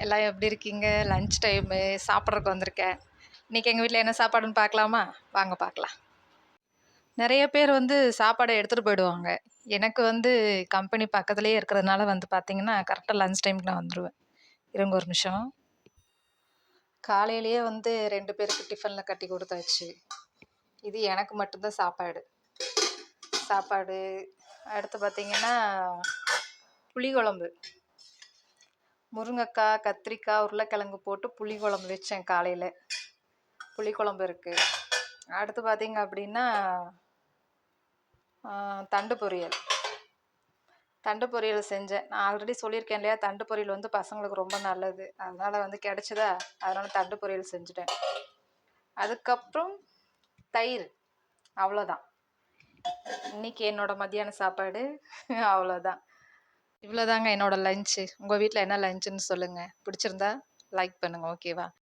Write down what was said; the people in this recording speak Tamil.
எல்லாம் எப்படி இருக்கீங்க? லஞ்ச் டைமு சாப்பிட்றதுக்கு வந்திருக்கேன். இன்னைக்கு எங்கள் வீட்டில் என்ன சாப்பாடுன்னு பார்க்கலாமா? வாங்க பார்க்கலாம். நிறைய பேர் வந்து சாப்பாடை எடுத்துகிட்டு போயிடுவாங்க. எனக்கு வந்து கம்பெனி பக்கத்துலேயே இருக்கிறதுனால வந்து பார்த்தீங்கன்னா கரெக்டாக லஞ்ச் டைமுக்கு நான் வந்துடுவேன். இருங்க ஒரு நிமிஷம். காலையிலேயே வந்து 2 பேருக்கு டிஃபனில் கட்டி கொடுத்தாச்சு. இது எனக்கு மட்டும்தான் சாப்பாடு. சாப்பாடு அடுத்து பார்த்தீங்கன்னா புளிக்குழம்பு. முருங்கைக்காய், கத்திரிக்காய், உருளைக்கிழங்கு போட்டு புளிக்குழம்பு வச்சேன் காலையில். புளிக்குழம்பு இருக்குது. அடுத்து பார்த்தீங்க அப்படின்னா தண்டு பொரியல். தண்டு பொரியல் செஞ்சேன். நான் ஆல்ரெடி சொல்லியிருக்கேன் இல்லையா, தண்டு பொரியல் வந்து பசங்களுக்கு ரொம்ப நல்லது. அதனால் வந்து கிடச்சிதா, அதனால் தண்டு பொரியல் செஞ்சுட்டேன். அதுக்கப்புறம் தயிர். அவ்வளோதான். இன்னைக்கு என்னோட மத்தியான சாப்பாடு அவ்வளோதான். இவ்வளோதாங்க என்னோட லஞ்சு. உங்கள் வீட்டில் என்ன லஞ்சுன்னு சொல்லுங்கள். பிடிச்சிருந்தா லைக் பண்ணுங்கள். ஓகேவா?